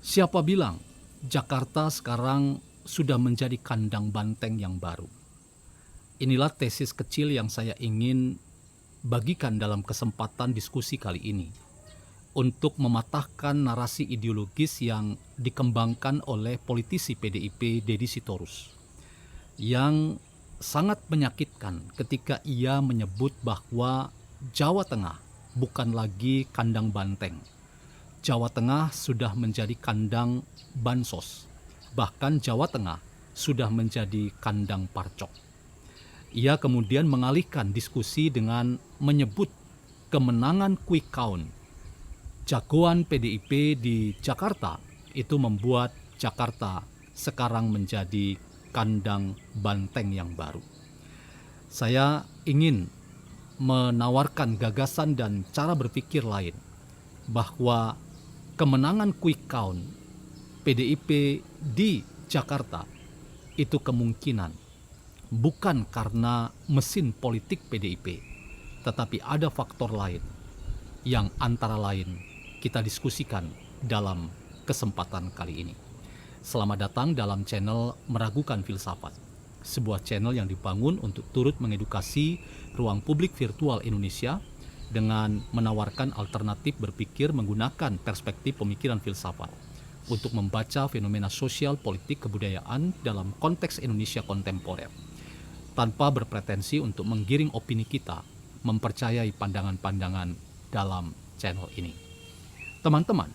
Siapa bilang Jakarta sekarang sudah menjadi kandang banteng yang baru? Inilah tesis kecil yang saya ingin bagikan dalam kesempatan diskusi kali ini untuk mematahkan narasi ideologis yang dikembangkan oleh politisi PDIP Deddy Sitorus yang sangat menyakitkan ketika ia menyebut bahwa Jawa Tengah bukan lagi kandang banteng. Jawa Tengah sudah menjadi kandang bansos. Bahkan Jawa Tengah sudah menjadi kandang parcok. Ia kemudian mengalihkan diskusi dengan menyebut kemenangan quick count jagoan PDIP di Jakarta itu membuat Jakarta sekarang menjadi kandang banteng yang baru. Saya ingin menawarkan gagasan dan cara berpikir lain bahwa kemenangan quick count PDIP di Jakarta itu kemungkinan bukan karena mesin politik PDIP, tetapi ada faktor lain yang antara lain kita diskusikan dalam kesempatan kali ini. Selamat datang dalam channel Meragukan Filsafat, sebuah channel yang dibangun untuk turut mengedukasi ruang publik virtual Indonesia dengan menawarkan alternatif berpikir menggunakan perspektif pemikiran filsafat untuk membaca fenomena sosial, politik, kebudayaan dalam konteks Indonesia kontemporer, tanpa berpretensi untuk menggiring opini kita mempercayai pandangan-pandangan dalam channel ini. Teman-teman,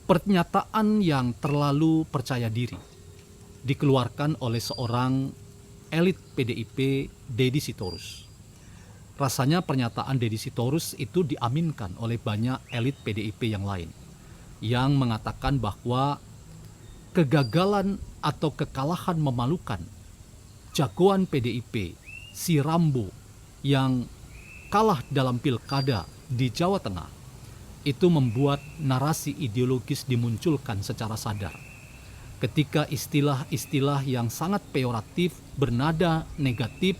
pernyataan yang terlalu percaya diri dikeluarkan oleh seorang elit PDIP, Deddy Sitorus. Rasanya pernyataan Deddy Sitorus itu diaminkan oleh banyak elit PDIP yang lain, yang mengatakan bahwa kegagalan atau kekalahan memalukan jagoan PDIP, si Rambo yang kalah dalam pilkada di Jawa Tengah, itu membuat narasi ideologis dimunculkan secara sadar. Ketika istilah-istilah yang sangat peyoratif, bernada negatif,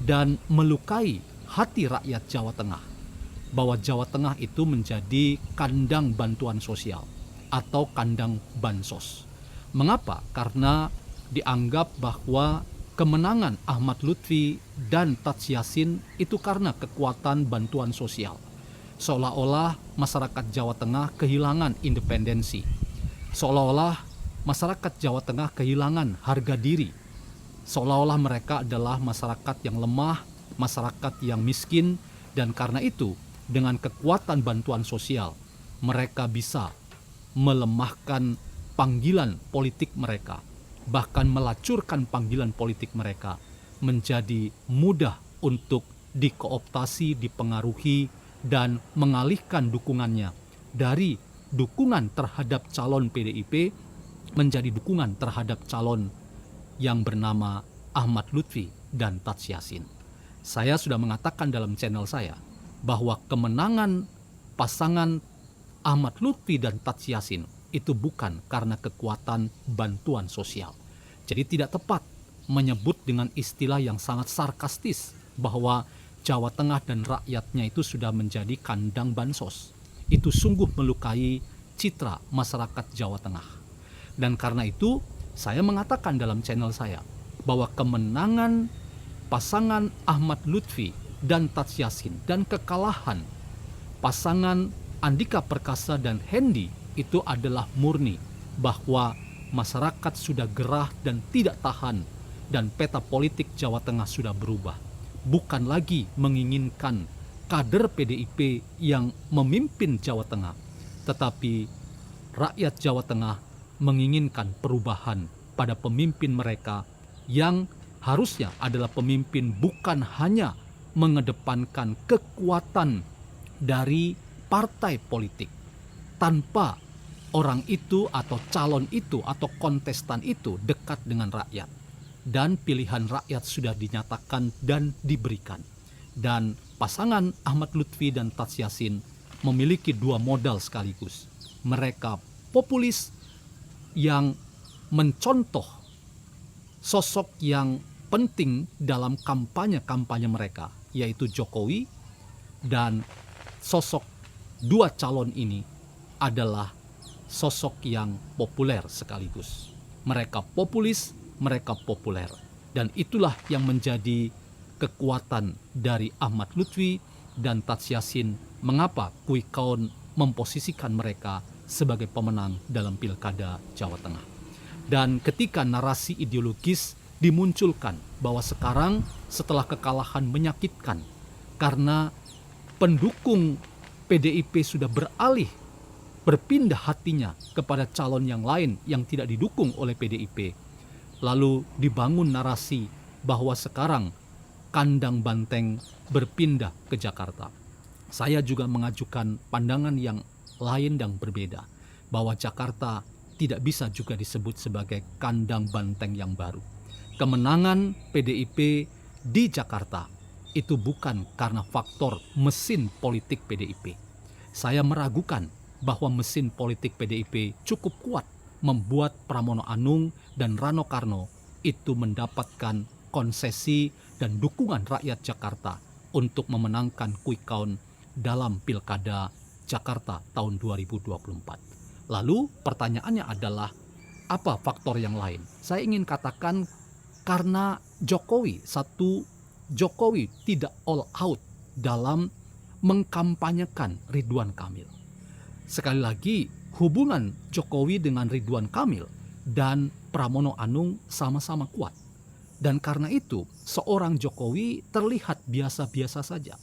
dan melukai hati rakyat Jawa Tengah, bahwa Jawa Tengah itu menjadi kandang bantuan sosial atau kandang bansos. Mengapa? Karena dianggap bahwa kemenangan Ahmad Lutfi dan Taj Yassin itu karena kekuatan bantuan sosial. Seolah-olah masyarakat Jawa Tengah kehilangan independensi. Seolah-olah masyarakat Jawa Tengah kehilangan harga diri. Seolah-olah mereka adalah masyarakat yang lemah, masyarakat yang miskin, dan karena itu dengan kekuatan bantuan sosial mereka bisa melemahkan panggilan politik mereka, bahkan melacurkan panggilan politik mereka menjadi mudah untuk dikooptasi, dipengaruhi, dan mengalihkan dukungannya dari dukungan terhadap calon PDIP menjadi dukungan terhadap calon yang bernama Ahmad Lutfi dan Taj Yassin. Saya sudah mengatakan dalam channel saya bahwa kemenangan pasangan Ahmad Lutfi dan Taj Yassin itu bukan karena kekuatan bantuan sosial. Jadi tidak tepat menyebut dengan istilah yang sangat sarkastis bahwa Jawa Tengah dan rakyatnya itu sudah menjadi kandang bansos. Itu sungguh melukai citra masyarakat Jawa Tengah. Dan karena itu saya mengatakan dalam channel saya bahwa kemenangan pasangan Ahmad Lutfi dan Taj Yassin dan kekalahan pasangan Andika Perkasa dan Hendy itu adalah murni bahwa masyarakat sudah gerah dan tidak tahan, dan peta politik Jawa Tengah sudah berubah. Bukan lagi menginginkan kader PDIP yang memimpin Jawa Tengah, tetapi rakyat Jawa Tengah menginginkan perubahan pada pemimpin mereka yang harusnya adalah pemimpin bukan hanya mengedepankan kekuatan dari partai politik, tanpa orang itu atau calon itu atau kontestan itu dekat dengan rakyat. Dan pilihan rakyat sudah dinyatakan dan diberikan. Dan pasangan Ahmad Lutfi dan Taj Yassin memiliki dua modal sekaligus. Mereka populis yang mencontoh sosok yang penting dalam kampanye-kampanye mereka, yaitu Jokowi, dan sosok dua calon ini adalah sosok yang populer sekaligus. Mereka populis, mereka populer. Dan itulah yang menjadi kekuatan dari Ahmad Lutfi dan Tats Yassin, mengapa quick count memposisikan mereka sebagai pemenang dalam Pilkada Jawa Tengah. Dan ketika narasi ideologis dimunculkan bahwa sekarang setelah kekalahan menyakitkan karena pendukung PDIP sudah berpindah hatinya kepada calon yang lain yang tidak didukung oleh PDIP, lalu dibangun narasi bahwa sekarang kandang banteng berpindah ke Jakarta. Saya juga mengajukan pandangan yang lain dan berbeda, bahwa Jakarta tidak bisa juga disebut sebagai kandang banteng yang baru. Kemenangan PDIP di Jakarta itu bukan karena faktor mesin politik PDIP. Saya meragukan bahwa mesin politik PDIP cukup kuat membuat Pramono Anung dan Rano Karno itu mendapatkan konsesi dan dukungan rakyat Jakarta untuk memenangkan quick count dalam Pilkada Jakarta tahun 2024. Lalu pertanyaannya adalah, apa faktor yang lain? Saya ingin katakan karena Jokowi tidak all out dalam mengkampanyekan Ridwan Kamil. Sekali lagi, hubungan Jokowi dengan Ridwan Kamil dan Pramono Anung sama-sama kuat. Dan karena itu, seorang Jokowi terlihat biasa-biasa saja.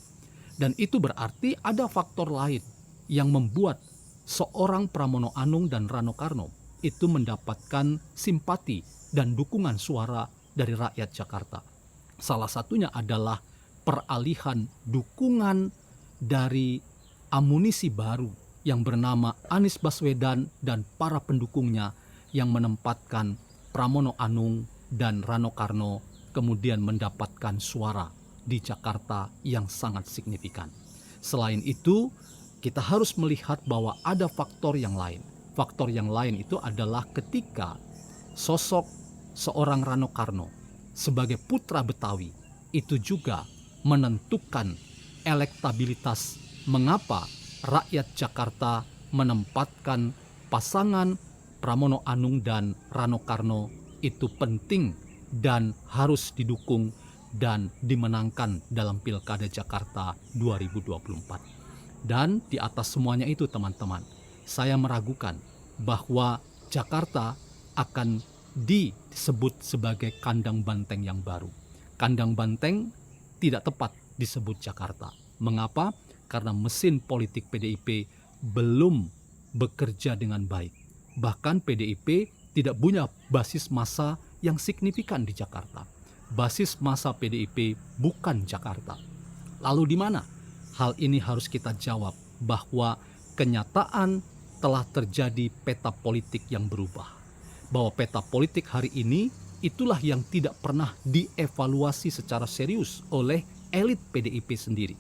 Dan itu berarti ada faktor lain yang membuat seorang Pramono Anung dan Rano Karno itu mendapatkan simpati dan dukungan suara dari rakyat Jakarta. Salah satunya adalah peralihan dukungan dari amunisi baru yang bernama Anies Baswedan dan para pendukungnya yang menempatkan Pramono Anung dan Rano Karno kemudian mendapatkan suara di Jakarta yang sangat signifikan. Selain itu, kita harus melihat bahwa ada faktor yang lain. Faktor yang lain itu adalah ketika sosok seorang Rano Karno sebagai putra Betawi itu juga menentukan elektabilitas mengapa rakyat Jakarta menempatkan pasangan Pramono Anung dan Rano Karno itu penting dan harus didukung dan dimenangkan dalam Pilkada Jakarta 2024. Dan di atas semuanya itu teman-teman, saya meragukan bahwa Jakarta akan disebut sebagai kandang banteng yang baru. Kandang banteng tidak tepat disebut Jakarta. Mengapa? Karena mesin politik PDIP belum bekerja dengan baik. Bahkan PDIP tidak punya basis massa yang signifikan di Jakarta. Basis massa PDIP bukan Jakarta. Lalu di mana? Hal ini harus kita jawab bahwa kenyataan telah terjadi peta politik yang berubah. Bahwa peta politik hari ini itulah yang tidak pernah dievaluasi secara serius oleh elit PDIP sendiri.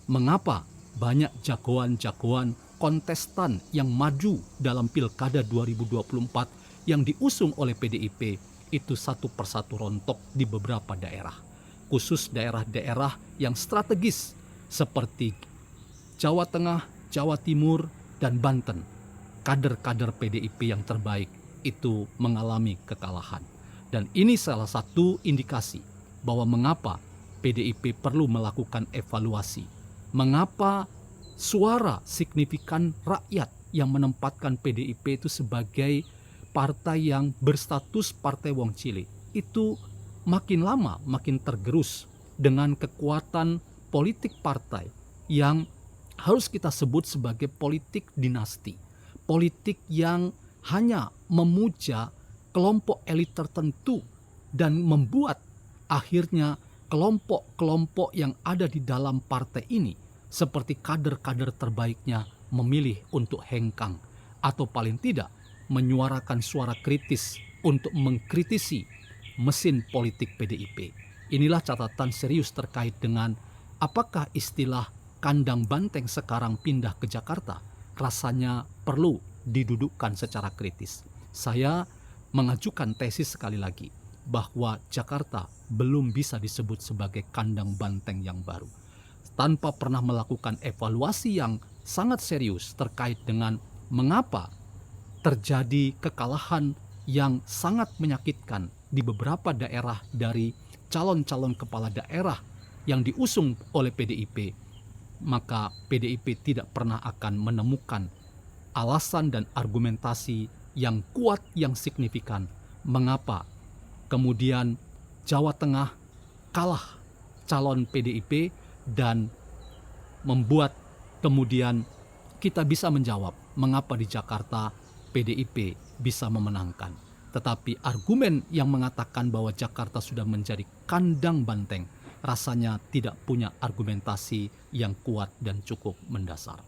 Mengapa banyak jagoan-jagoan kontestan yang maju dalam Pilkada 2024 yang diusung oleh PDIP itu satu persatu rontok di beberapa daerah, khusus daerah-daerah yang strategis seperti Jawa Tengah, Jawa Timur, dan Banten. Kader-kader PDIP yang terbaik itu mengalami kekalahan. Dan ini salah satu indikasi bahwa mengapa PDIP perlu melakukan evaluasi. Mengapa suara signifikan rakyat yang menempatkan PDIP itu sebagai partai yang berstatus partai wong cilik itu makin lama makin tergerus dengan kekuatan politik partai yang harus kita sebut sebagai politik dinasti. Politik yang hanya memuja kelompok elit tertentu dan membuat akhirnya kelompok-kelompok yang ada di dalam partai ini seperti kader-kader terbaiknya memilih untuk hengkang atau paling tidak menyuarakan suara kritis untuk mengkritisi mesin politik PDIP. Inilah catatan serius terkait dengan apakah istilah kandang banteng sekarang pindah ke Jakarta rasanya perlu didudukkan secara kritis. Saya mengajukan tesis sekali lagi bahwa Jakarta belum bisa disebut sebagai kandang banteng yang baru. Tanpa pernah melakukan evaluasi yang sangat serius terkait dengan mengapa terjadi kekalahan yang sangat menyakitkan di beberapa daerah dari calon-calon kepala daerah yang diusung oleh PDIP, maka PDIP tidak pernah akan menemukan alasan dan argumentasi yang kuat, yang signifikan mengapa kemudian Jawa Tengah kalah calon PDIP, dan membuat kemudian kita bisa menjawab mengapa di Jakarta PDIP bisa memenangkan. Tetapi argumen yang mengatakan bahwa Jakarta sudah menjadi kandang banteng rasanya tidak punya argumentasi yang kuat dan cukup mendasar.